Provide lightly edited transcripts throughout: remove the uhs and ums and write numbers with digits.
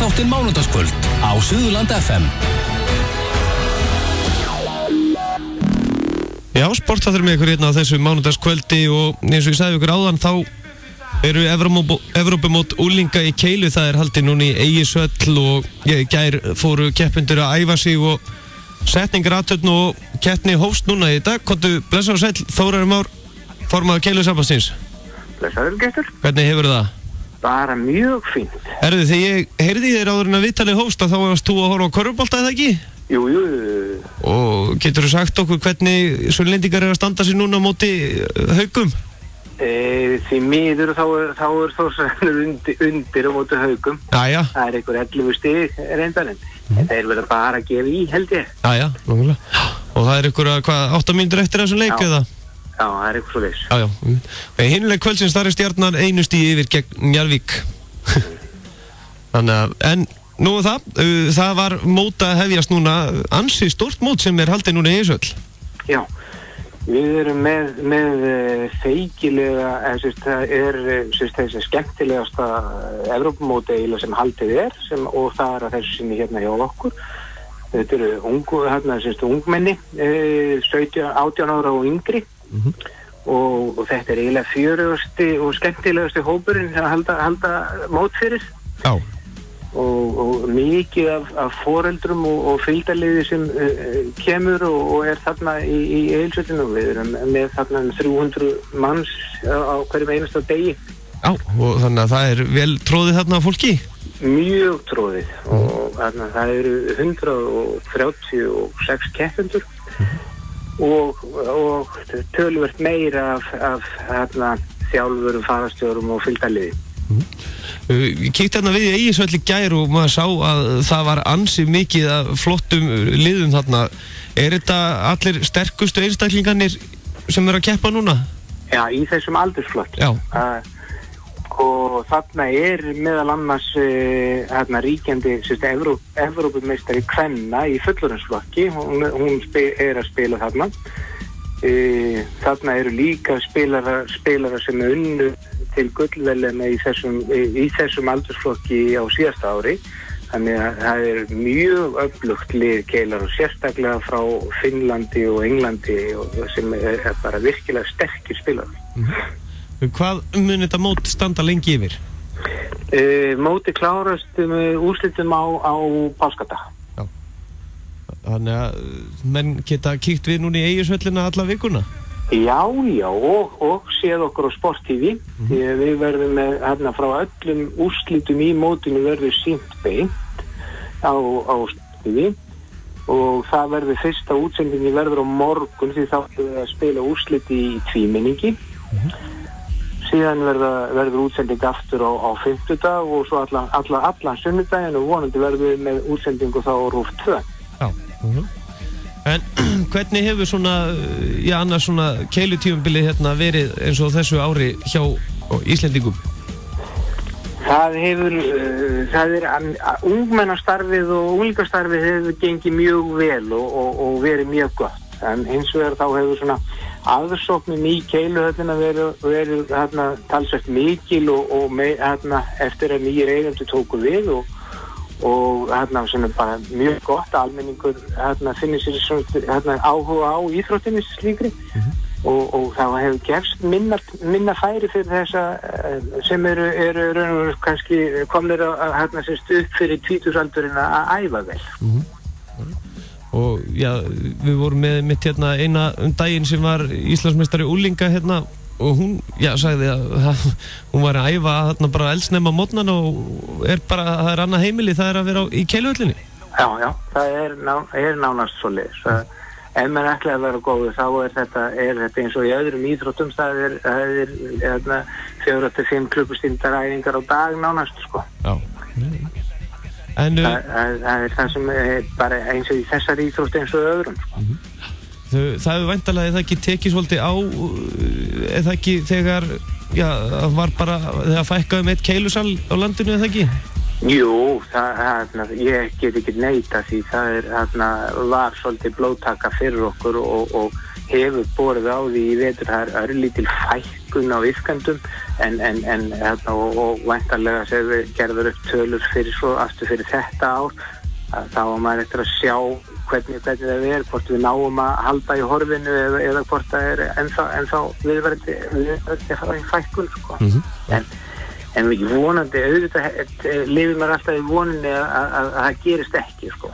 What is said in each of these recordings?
Sportþáttinn mánudagskvöld á Suðurland FM. Já, sportþáttur með ykkur hérna á þessu mánudagskvöldi og eins og ég sagði ykkur áðan þá eru Evrópumót unglinga í keilu, það haldið núna í Egilshöll og í gær fóru keppendur að æfa sig og setningar athöfn og keppni hófst núna í dag. Komdu blessaður og sæll, Þórir Már, formaður Keilusambandsins. Blessaður gestur. Hvernig hefur það? Bara mjög fínt. Þegar ég heyrði þér áður en að viðtalið hófst að þá varst þú að horfa á körfubolta, eða ekki? Jú. Og geturðu sagt okkur hvernig Sunnlendingar að standa sig núna á móti Haukum? Því miður þá er Þórsarnir undir á móti Haukum. Jæja. Það einhver 11 stig reyndarinn. En þeir verða bara að gefa í, held ég. Jæja, nákvæmlega. Og það einhver, 8 mínútur eftir þessum leik, eða? Já, það eitthvað svo leys. Já. Hinleik kvöldsins þar Stjarnan einu stíð yfir gegn Njarðvík. Þannig að, en nú það var mót að hefjast núna, ansi stórt mót sem haldið núna í Egilshöll. Já, við erum með feikilega, það þessi skemmtilegasta Evrópumót eiginlega sem haldið og það að þessu sinni hérna hjá okkur. Þetta eru ungmenni, 18 ára og yngri. Og þetta eiginlega fjörugasti og skemmtilegasti hópurinn að halda mót fyrir. Já. Og mikið af foreldrum og fylgdarliði sem kemur og þarna í Egilshöllinu. Við erum með þarna 300 manns á hverjum einasta degi. Já, og þannig að það vel tróðið þarna fólki? Mjög tróðið og þarna það eru 136 keppendur. Og töluvert meira af þjálfurum, farastjórum og fylgdarliði. Ég kíkti hérna við í Egilshöll í gær og maður sá að það var ansi mikið af flottum liðum þarna. Þetta allir sterkustu einstaklingarnir sem að keppa núna? Já, í þessum aldursflokki. Já. Og þarna meðal annars ríkjandi Evrópumeistari kvenna í fullorðinsflokki. Hún að spila þarna. Þarna eru líka spilarar sem unnu til gullverðlauna í þessum aldursflokki á síðasta ári. Þannig að það mjög öflugt lið keilar og sérstaklega frá Finnlandi og Englandi sem bara virkilega sterkir spilarar. Hvað mun þetta mót standa lengi yfir? Móti klárast með úrslitum á páskadag. Já. Þannig að menn geta kíkt við núna í Egilshöllina alla vikuna? Já, og séð okkur á Sport TV. Við verðum með frá öllum úrslitum í mótinu verður sýnt beint á Sport TV. Og það verður fyrsta útsendingi verður á morgun því þá við að spila úrslit í tvímenningi. Síðan verður útsending aftur á fimmtudag og svo allan sunnudaginn og vonandi verður við með útsendingu þá á RÚV 2. Já. En hvernig hefur annars keilutímabilið hérna verið eins og þessu ári hjá Íslendingum? Það ungmennastarfið og unglingastarfið hefur gengið mjög vel og verið mjög gott. En hins vegar þá hefur aðsóknin í Keiluhöllina verið talsvert mikil og eftir að nýjir eigendur tóku við og sem bara mjög gott almenningur finnir sér áhuga á íþróttinni slíkri og það hefur gefst minna færi fyrir þessa sem eru kannski komnir að upp fyrir 20-aldurinn að æfa vel. Og já, við vorum með mitt hérna eina daginn sem var Íslandsmeistari unglinga hérna og hún, sagði að hún var að æfa hérna bara eldsnemma á morgnana og það annað heimili, það að vera í Keiluhöllinni. Já, það nánast svoleiðis. Ef menn ætlaði að vera góður þá þetta eins og í öðrum íþróttum, það 4-5 klukkustundar æfingar á dag nánast, sko. Já. Það það sem bara eins og í þessari íþrótt eins og öðrum. Það hefur væntanlega ekki tekið svolítið á eða ekki þegar var bara þegar fækkaði með eitt keilusal á landinu eða ekki? Jú, ég get ekki neita því það var svolítið blóðtaka fyrir okkur og hefur borið á því í vetur, það örlítil fækkun á iðkendum en og væntanlega sem við gerður upp tölur fyrir svo aftur fyrir þetta ár, þá var maður eftir að sjá hvernig það hvort við náum að halda í horfinu eða hvort það ennþá viðverandi að fara í fækkun sko. En við vonandi auðvitað lifir maður alltaf í voninni að það gerist ekki sko.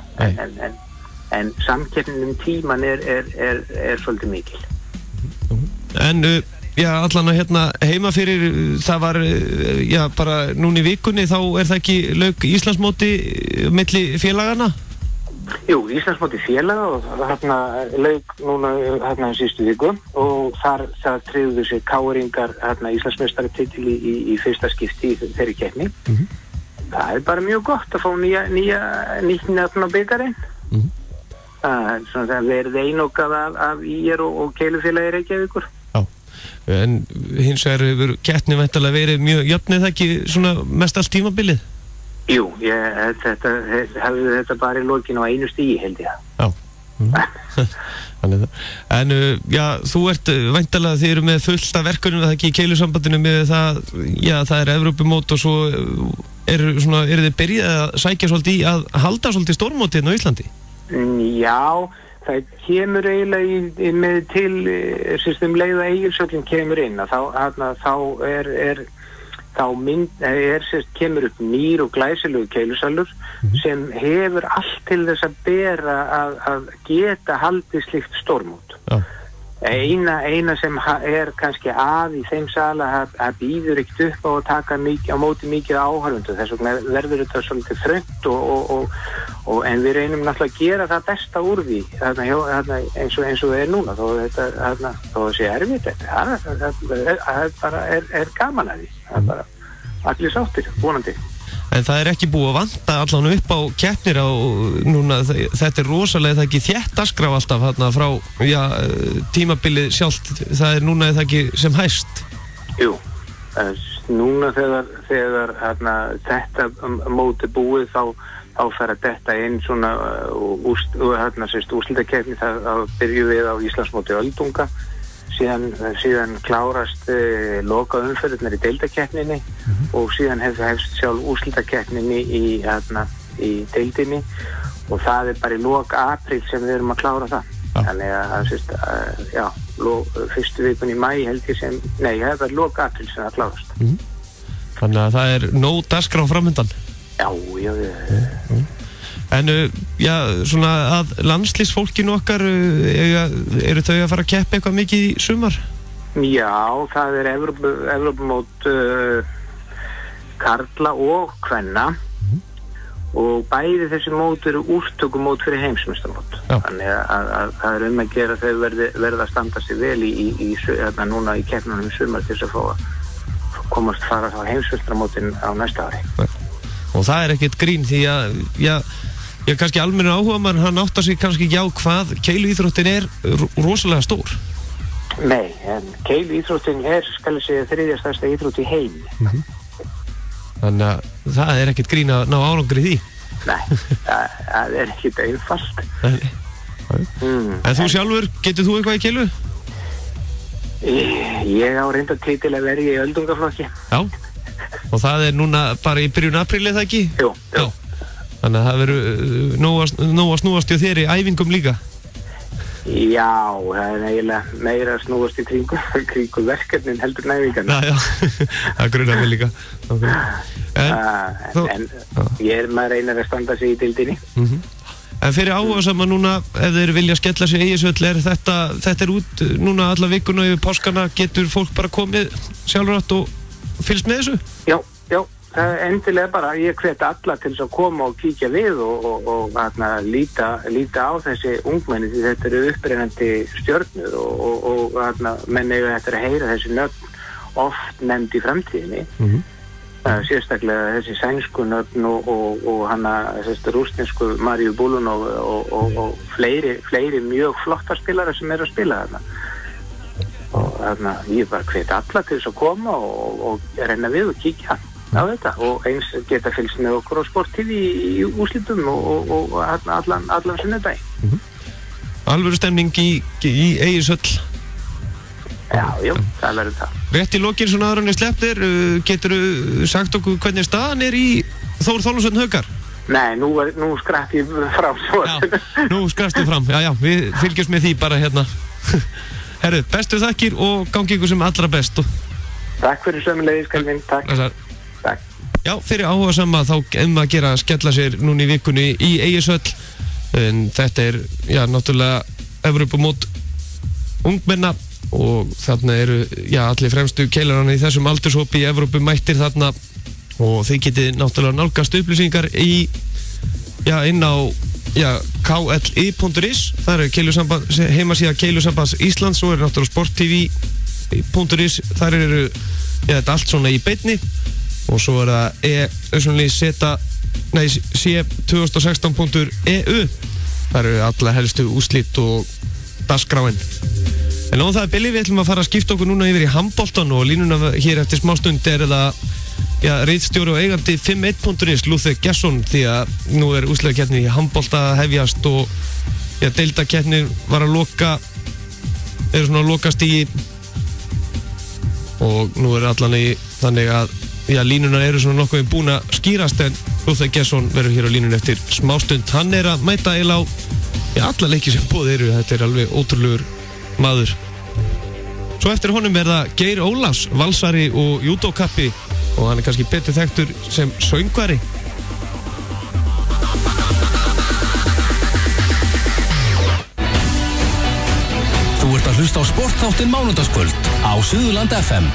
En samkeppnin tíman er svolítið mikil. En allan að heima fyrir það var bara núna í vikunni þá það ekki lauk Íslandsmóti milli félagana? Jú, Íslandsmóti félaga og þarna lauk núna síðustu viku og þar tryggðu sig KR-ingar Íslandsmeistaratitil í fyrsta skipti í þeirri keppni. Það bara mjög gott að fá nýtt nafn á bikarinn. Það verið einokað af IR og Keilufélagi Reykjavíkur. Já, en hins vegar hefur keppni væntanlega verið mjög jöfn eða ekki svona mest allt tímabilið? Jú, hefði þetta bara í lokinu á einu stigi held ég. Já. En þú ert væntanlega þið eru með fullt af verkunum það ekki í Keilusambandinu með það, það Evrópumót og svo eru þið byrjað að sækja svolítið í að halda svolítið stórmótið á Íslandi? Já, það kemur eiginlega með til leið að Egilshöllin kemur inn kemur upp nýr og glæsilegur Keilusalur sem hefur allt til þess að bera að geta haldið slíkt stórmót. Eina sem kannski í þeim sala að býður ekkert upp á að taka á móti mikið áhorfendur, þess vegna verður þetta svolítið þröngt en við reynum náttúrulega að gera það besta úr því eins og það núna þó það sé erfitt það bara gaman að því, það bara allir sáttir, vonandi. En það ekki búið að vanta allan upp á keppnir á núna, þetta rosalega það ekki þétt dagskrá alltaf frá tímabilið sjálft, það núna það ekki sem hæst? Jú, núna þegar þetta móti búið þá fer að detta inn svona úrslitakeppni, þá byrjum við á Íslandsmóti öldunga, síðan klárast loka umferðirnar í deildakeppninni og síðan hefst sjálf úrslitakeppninni í deildinni og það bara í lok apríl sem við erum að klára það. Þannig að fyrstu vikun í maí held ég það var lok apríl sem það klárast. Þannig að það nóg dagskrá framöndan? Já. En svona að landslýsfólkinu okkar eru þau að fara að keppa eitthvað mikið í sumar? Já, það Evrópumót karla og kvenna og bæði þessi mót eru úrtökumót fyrir heimsmeistarmót. Þannig að það að gera þau verða að standa sig vel núna í keppnunum í sumar til þess að fá að fara á heimsmeistarmótin á næsta ári. Og það ekkert grín því að kannski almennur áhugamar, hann áttar sig kannski ekki á hvað keiluíþróttin rosalega stór. Nei, en keiluíþróttin skal ég segja þriðja stærsta íþrótt í heimi. Þannig að það ekkert grín að ná árangri því. Nei, það ekkert einfalt. En þú sjálfur, getur þú eitthvað í keilu? Ég á reynda titil að verja í öldungaflokki. Já, og það núna bara í byrjun apríl eða ekki? Jú. Þannig að það verður nóg að snúast hjá þér í æfingum líka? Já, það eiginlega meira að snúast í kringu verkefnin heldur en æfingarna. Já, það grunar mig líka. En maður reynir að standa sig í deildinni. En fyrir áhugasama núna, ef þeir vilja skella sig Egilshöll, þetta út núna alla vikuna yfir páskana, getur fólk bara komið sjálfrátt og fylgst með þessu? Já, það endilega bara, ég hvet alla til þess að koma og kíkja við og líta á þessi ungmenni því þetta eru upprennandi stjörnur og menn eiga þetta að heyra þessi nöfn oft nefnd í framtíðinni. Sérstaklega þessi sænsku nöfn og þessi rússnesku Maríu Bulunov og fleiri mjög flottar spilara sem að spila þarna. Og ég bara hvet alla til þess að koma og reyna við og kíkja á þetta og eins geta fylgst með okkur á Sport TV í úrslitum og allan sunnudaginn. alvöru stemning í Egilshöll. Já, það verður það. Rétt í lokin svona áður en slepptir, geturðu sagt okkur hvernig staðan í Þór Þorláksson Haukar? Nei, nú skratt ég fram svo. Já, nú skrastu fram, já, við fylgjumst með því bara hérna. Herru, bestu þakkir og gangi ykkur sem allra best. Takk fyrir sömuleiðis, Kalvin, takk. Takk. Já, fyrir áhugasama þá að gera að skella sér núna í vikunni í Egilshöll. En þetta já, náttúrulega Evrópumót ungmenna og þarna eru, já, allir fremstu keilarana í þessum aldurshópi í Evrópu mættir þarna og þið getið náttúrulega nálgast upplýsingar inn á kli.is, það er heimasíða Keilusambands Íslands og er náttúrulega sporttv.is, þar eru þetta allt svona í beinni og svo er það c2016.eu, þar eru alla helstu úrslit og dagskráin. En á það er Billy, við ætlum að fara að skipta okkur núna yfir í handboltan og línuna hér eftir smástund er það ritstjóri og eigandi 51.is Lúþur Gesson, því að nú er úrslitakeppni í handbolta að hefjast og deildakeppni var að lokast í og nú er allan í þannig að línuna eru svona nokkuð búin að skýrast en Lúþur Gesson verður hér á línunni eftir smástund. Hann er að mæta eiginlega á alla leiki sem boðið eru, þetta er alveg ótrúlegur maður. Svo eftir honum er það Geir Ólafs, valsari og júdókappi og hann er kannski betur þekktur sem söngvari. Þú ert að hlusta á sportþáttinn Mánudagskvöld á Suðurland FM.